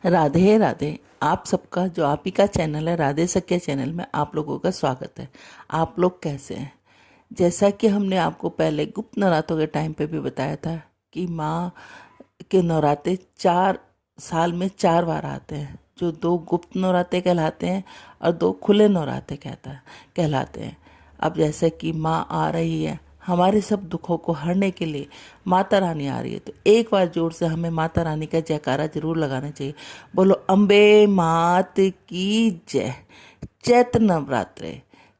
राधे राधे। आप सबका जो आप ही का चैनल है राधे सख्या चैनल में आप लोगों का स्वागत है। आप लोग कैसे हैं? जैसा कि हमने आपको पहले गुप्त नवरात्रों के टाइम पे भी बताया था कि माँ के नवरात्रे 4 साल में 4 बार आते हैं, जो 2 गुप्त नवरात्रे कहलाते हैं और 2 खुले नवरात्रे कहलाते हैं। अब जैसे कि माँ आ रही है, हमारे सब दुखों को हरने के लिए माता रानी आ रही है, तो एक बार जोर से हमें माता रानी का जयकारा जरूर लगाना चाहिए। बोलो अम्बे मात की जय। चैत्र नवरात्रे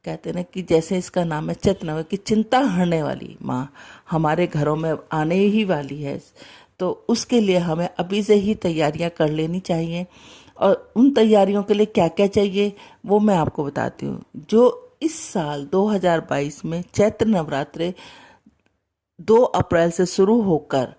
कहते हैं ना कि जैसे इसका नाम है चैत्र नवरात्र की चिंता हरने वाली माँ हमारे घरों में आने ही वाली है, तो उसके लिए हमें अभी से ही तैयारियां कर लेनी चाहिए। और उन तैयारियों के लिए क्या क्या चाहिए वो मैं आपको बताती हूँ। जो इस साल 2022 में चैत्र नवरात्रे 2 अप्रैल से शुरू होकर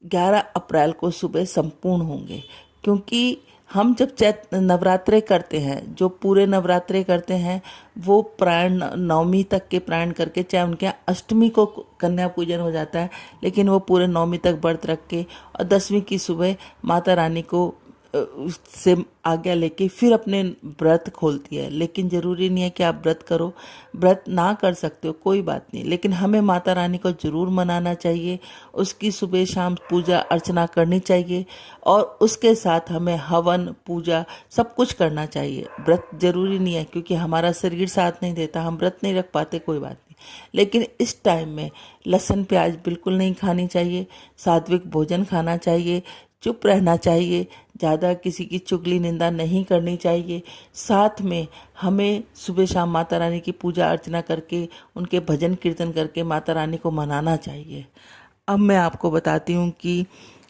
11 अप्रैल को सुबह संपूर्ण होंगे, क्योंकि हम जब चैत्र नवरात्रे करते हैं, जो पूरे नवरात्रे करते हैं, वो प्राण नवमी तक के प्राण करके, चाहे उनके यहाँ अष्टमी को कन्या पूजन हो जाता है, लेकिन वो पूरे नवमी तक व्रत रख के और 10वीं की सुबह माता रानी को से आज्ञा लेके फिर अपने व्रत खोलती है। लेकिन ज़रूरी नहीं है कि आप व्रत करो, व्रत ना कर सकते हो कोई बात नहीं, लेकिन हमें माता रानी को ज़रूर मनाना चाहिए। उसकी सुबह शाम पूजा अर्चना करनी चाहिए और उसके साथ हमें हवन पूजा सब कुछ करना चाहिए। व्रत ज़रूरी नहीं है, क्योंकि हमारा शरीर साथ नहीं देता, हम व्रत नहीं रख पाते, कोई बात नहीं। लेकिन इस टाइम में लहसुन प्याज बिल्कुल नहीं खानी चाहिए, सात्विक भोजन खाना चाहिए, चुप रहना चाहिए, ज़्यादा किसी की चुगली निंदा नहीं करनी चाहिए। साथ में हमें सुबह शाम माता रानी की पूजा अर्चना करके, उनके भजन कीर्तन करके माता रानी को मनाना चाहिए। अब मैं आपको बताती हूँ कि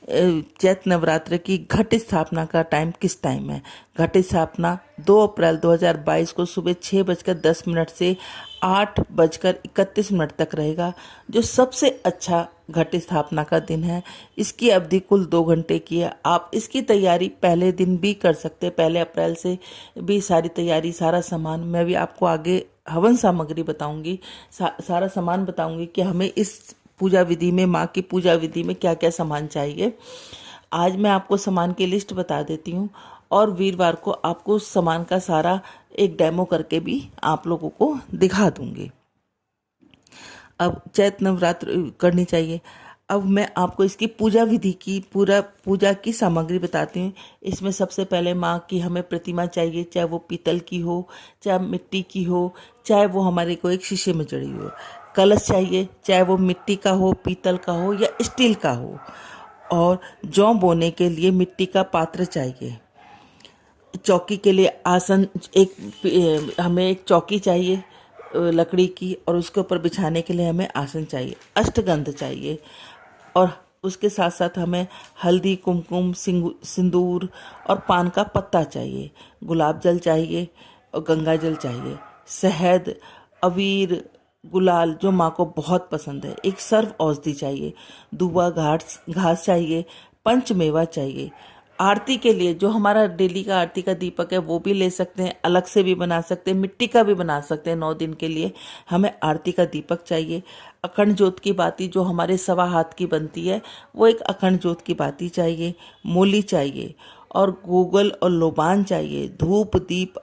चैत्र नवरात्र की घट स्थापना का टाइम किस टाइम है। घट स्थापना 2 अप्रैल 2022 को सुबह 6:10 से 8:31 तक रहेगा, जो सबसे अच्छा घट स्थापना का दिन है। इसकी अवधि कुल 2 घंटे की है। आप इसकी तैयारी पहले दिन भी कर सकते हैं, 1 अप्रैल से भी सारी तैयारी, सारा सामान मैं भी आपको आगे हवन सामग्री बताऊंगी, सारा सामान बताऊंगी कि हमें इस पूजा विधि में, माँ की पूजा विधि में क्या क्या सामान चाहिए। आज मैं आपको सामान की लिस्ट बता देती हूँ और वीरवार को आपको उस सामान का सारा एक डेमो करके भी आप लोगों को दिखा दूंगी। अब चैत्र नवरात्र करनी चाहिए। अब मैं आपको इसकी पूजा विधि की पूजा की सामग्री बताती हूँ। इसमें सबसे पहले माँ की हमें प्रतिमा चाहिए, चाहे वो पीतल की हो, चाहे मिट्टी की हो, चाहे वो हमारे को एक शीशे में जड़ी हो। कलश चाहिए, चाहे वो मिट्टी का हो, पीतल का हो या स्टील का हो। और जौ बोने के लिए मिट्टी का पात्र चाहिए। चौकी के लिए आसन, हमें एक चौकी चाहिए लकड़ी की, और उसके ऊपर बिछाने के लिए हमें आसन चाहिए। अष्टगंध चाहिए, और उसके साथ साथ हमें हल्दी, कुमकुम, सिंदूर और पान का पत्ता चाहिए। गुलाब जल चाहिए और गंगा जल चाहिए। शहद, अबीर, गुलाल जो माँ को बहुत पसंद है। एक सर्व औषधि चाहिए। दूबा घास चाहिए। पंचमेवा चाहिए। आरती के लिए जो हमारा डेली का आरती का दीपक है वो भी ले सकते हैं, अलग से भी बना सकते हैं, मिट्टी का भी बना सकते हैं। 9 दिन के लिए हमें आरती का दीपक चाहिए। अखंड ज्योत की बाती जो हमारे 1.25 हाथ की बनती है, वो एक अखंड ज्योत की बाती चाहिए। मूली चाहिए और गूगल और लोबान चाहिए। धूप, दीप,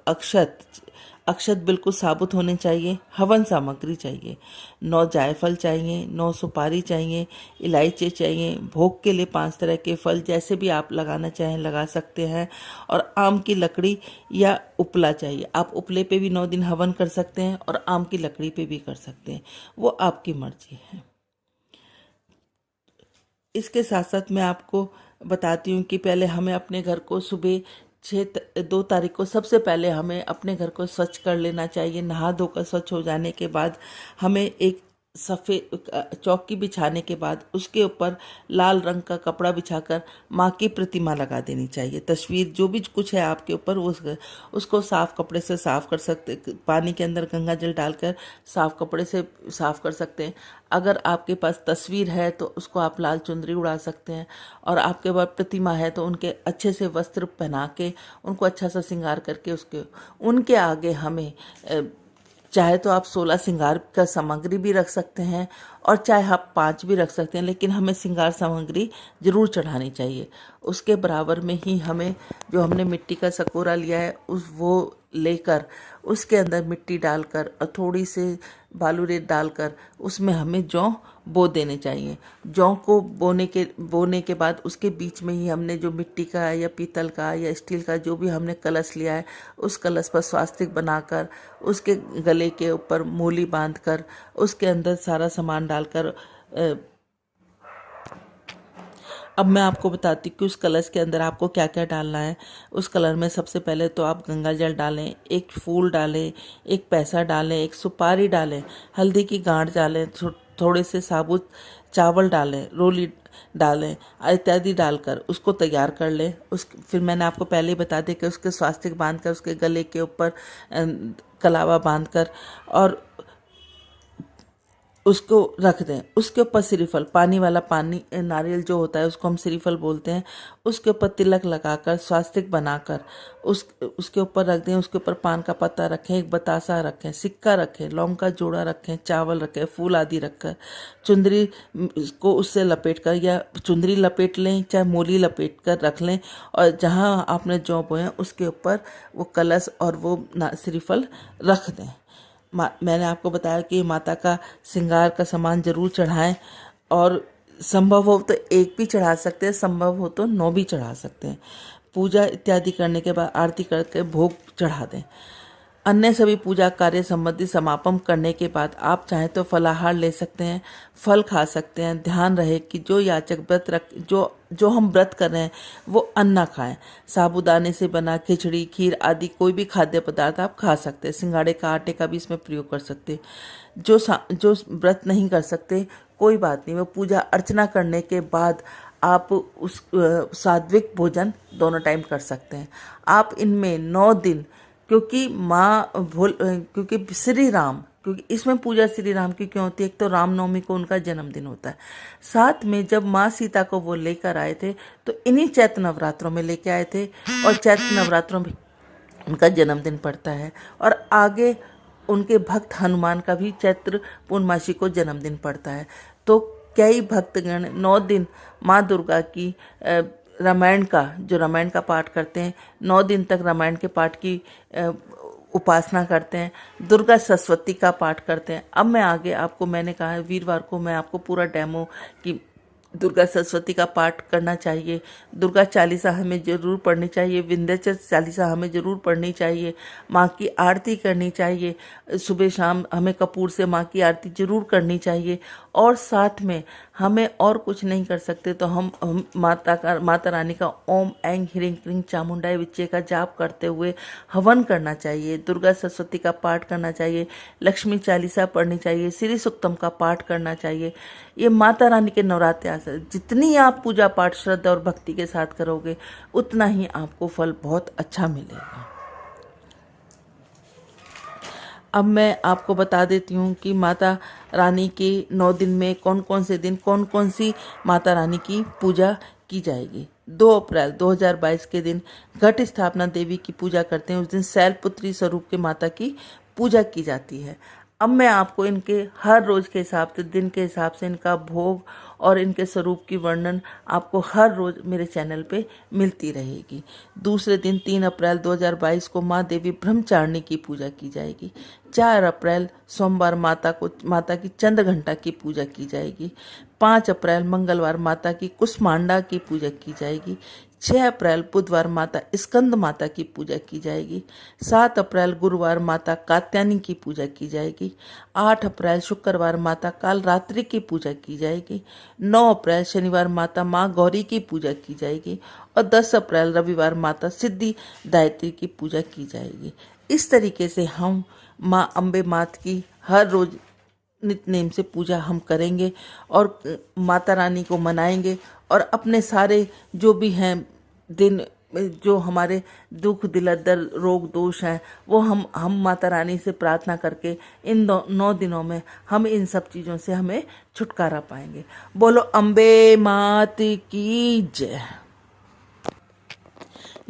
अक्षत बिल्कुल साबुत होने चाहिए। हवन सामग्री चाहिए। 9 जायफल चाहिए, 9 सुपारी चाहिए, इलायची चाहिए। भोग के लिए 5 तरह के फल, जैसे भी आप लगाना चाहें लगा सकते हैं। और आम की लकड़ी या उपला चाहिए। आप उपले पे भी 9 दिन हवन कर सकते हैं और आम की लकड़ी पे भी कर सकते हैं, वो आपकी मर्जी है। इसके साथ साथ मैं आपको बताती हूँ कि पहले हमें अपने घर को सुबह 2 तारीख को सबसे पहले हमें अपने घर को स्वच्छ कर लेना चाहिए। नहा धोकर स्वच्छ हो जाने के बाद हमें एक सफ़ेद चौकी बिछाने के बाद उसके ऊपर लाल रंग का कपड़ा बिछाकर माँ की प्रतिमा लगा देनी चाहिए। तस्वीर जो भी कुछ है आपके ऊपर उसको साफ कपड़े से साफ कर सकते, पानी के अंदर गंगा जल डालकर साफ कपड़े से साफ कर सकते हैं। अगर आपके पास तस्वीर है तो उसको आप लाल चुनरी उड़ा सकते हैं, और आपके पास प्रतिमा है तो उनके अच्छे से वस्त्र पहना के, उनको अच्छा सा श्रृंगार करके उनके आगे हमें चाहे तो आप 16 श्रृंगार का सामग्री भी रख सकते हैं और चाहे आप 5 भी रख सकते हैं, लेकिन हमें श्रृंगार सामग्री जरूर चढ़ानी चाहिए। उसके बराबर में ही हमें जो हमने मिट्टी का सकोरा लिया है वो लेकर उसके अंदर मिट्टी डालकर और थोड़ी सी बालू रेत डालकर उसमें हमें जौ बो देने चाहिए। जौ को बोने के बाद उसके बीच में ही हमने जो मिट्टी का या पीतल का या स्टील का जो भी हमने कलश लिया है उस कलश पर स्वास्तिक बनाकर उसके गले के ऊपर मूली बांधकर उसके अंदर सारा सामान डालकर अब मैं आपको बताती हूँ कि उस कलश के अंदर आपको क्या क्या डालना है। उस कलर में सबसे पहले तो आप गंगा जल डालें, एक फूल डालें, एक पैसा डालें, एक सुपारी डालें, हल्दी की गांठ डालें, थोड़े से साबुत चावल डालें, रोली डालें इत्यादि डालकर उसको तैयार कर लें। फिर मैंने आपको पहले ही बता दिया कि उसके स्वास्तिक बांधकर उसके गले के ऊपर कलावा बांधकर और उसको रख दें। उसके ऊपर श्रीफल, पानी वाला पानी नारियल जो होता है उसको हम श्रीफल बोलते हैं, उसके ऊपर तिलक लगाकर स्वास्तिक बनाकर उसके ऊपर रख दें। उसके ऊपर पान का पत्ता रखें, एक बतासा रखें, सिक्का रखें, लौंग का जोड़ा रखें, चावल रखें, फूल आदि रखकर चुंदरी को उससे लपेट कर या चुंदरी लपेट लें चाहे मूली लपेट कर रख लें और जहाँ आपने जौ बोए उसके ऊपर वो कलश और वो श्रीफल रख दें। मैंने आपको बताया कि माता का श्रृंगार का सामान जरूर चढ़ाएं और संभव हो तो एक भी चढ़ा सकते हैं, संभव हो तो 9 भी चढ़ा सकते हैं। पूजा इत्यादि करने के बाद आरती करके भोग चढ़ा दें। अन्य सभी पूजा कार्य संबंधी समापन करने के बाद आप चाहें तो फलाहार ले सकते हैं, फल खा सकते हैं। ध्यान रहे कि जो याचक व्रत जो हम व्रत कर रहे हैं वो अन्न ना खाएं। साबूदाने से बना खिचड़ी, खीर आदि कोई भी खाद्य पदार्थ आप खा सकते हैं। सिंगाड़े का आटे का भी इसमें प्रयोग कर सकते हैं। जो व्रत नहीं कर सकते कोई बात नहीं, वो पूजा अर्चना करने के बाद आप उस सात्विक भोजन दोनों टाइम कर सकते हैं। आप इनमें 9 दिन क्योंकि श्री राम, क्योंकि इसमें पूजा श्री राम की क्यों होती है, एक तो रामनवमी को उनका जन्मदिन होता है, साथ में जब माँ सीता को वो लेकर आए थे तो इन्हीं चैत्र नवरात्रों में लेके आए थे और चैत्र नवरात्रों में उनका जन्मदिन पड़ता है। और आगे उनके भक्त हनुमान का भी चैत्र पूर्णमासी को जन्मदिन पड़ता है। तो कई भक्तगण 9 दिन माँ दुर्गा की रामायण का पाठ करते हैं। 9 दिन तक रामायण के पाठ की उपासना करते हैं, दुर्गा सरस्वती का पाठ करते हैं। अब मैं आगे आपको, मैंने कहा है वीरवार को मैं आपको पूरा डेमो कि दुर्गा सरस्वती का पाठ करना चाहिए, दुर्गा चालीसा हमें जरूर पढ़नी चाहिए, विंध्याचल चालीसा हमें जरूर पढ़नी चाहिए, माँ की आरती करनी चाहिए, सुबह शाम हमें कपूर से माँ की आरती जरूर करनी चाहिए। और साथ में हमें और कुछ नहीं कर सकते तो हम माता रानी का ओम ऐं ह्रीं क्लीं चामुंडाय विच्चे का जाप करते हुए हवन करना चाहिए, दुर्गा सरस्वती का पाठ करना चाहिए, लक्ष्मी चालीसा पढ़नी चाहिए, श्री सुक्तम का पाठ करना चाहिए। ये माता रानी के नवरात्रि से जितनी आप पूजा पाठ श्रद्धा और भक्ति के साथ करोगे उतना ही आपको फल बहुत अच्छा मिलेगा। अब मैं आपको बता देती हूँ कि माता रानी के 9 दिन में कौन कौन से दिन कौन कौन सी माता रानी की पूजा की जाएगी। 2 अप्रैल 2022 के दिन घट स्थापना देवी की पूजा करते हैं। उस दिन शैलपुत्री स्वरूप के माता की पूजा की जाती है। अब मैं आपको इनके हर रोज़ के हिसाब से, दिन के हिसाब से इनका भोग और इनके स्वरूप की वर्णन आपको हर रोज़ मेरे चैनल पे मिलती रहेगी। दूसरे दिन 3 अप्रैल 2022 को माँ देवी ब्रह्मचारिणी की पूजा की जाएगी। 4 अप्रैल सोमवार माता की चंद्र घंटा की पूजा की जाएगी। 5 अप्रैल मंगलवार माता की कुष्मांडा की पूजा की जाएगी। 6 अप्रैल बुधवार माता स्कंद माता की पूजा की जाएगी। 7 अप्रैल गुरुवार माता कात्यायनी की पूजा की जाएगी। 8 अप्रैल शुक्रवार माता कालरात्रि की पूजा की जाएगी। 9 अप्रैल शनिवार माता माँ गौरी की पूजा की जाएगी और 10 अप्रैल रविवार माता सिद्धि दायत्री की पूजा की जाएगी। इस तरीके से हम माँ अम्बे मात की हर रोज नित्य नेम से पूजा हम करेंगे और माता रानी को मनाएंगे और अपने सारे जो भी हैं दिन, जो हमारे दुख दिलदर रोग दोष हैं वो हम माता रानी से प्रार्थना करके इन 9 दिनों में हम इन सब चीज़ों से हमें छुटकारा पाएंगे। बोलो अम्बे मात की जय।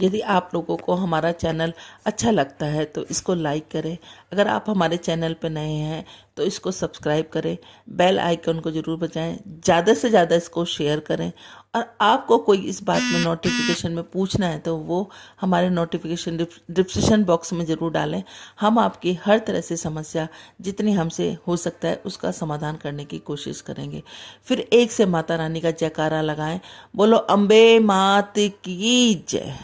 यदि आप लोगों को हमारा चैनल अच्छा लगता है तो इसको लाइक करें। अगर आप हमारे चैनल पर नए हैं तो इसको सब्सक्राइब करें, बेल आइकन को ज़रूर बजाएं, ज़्यादा से ज़्यादा इसको शेयर करें। और आपको कोई इस बात में नोटिफिकेशन में पूछना है तो वो हमारे नोटिफिकेशन डिस्क्रिप्शन बॉक्स में ज़रूर डालें। हम आपकी हर तरह से समस्या जितनी हमसे हो सकता है उसका समाधान करने की कोशिश करेंगे। फिर एक से माता रानी का जयकारा लगाएं। बोलो अम्बे मात की जय।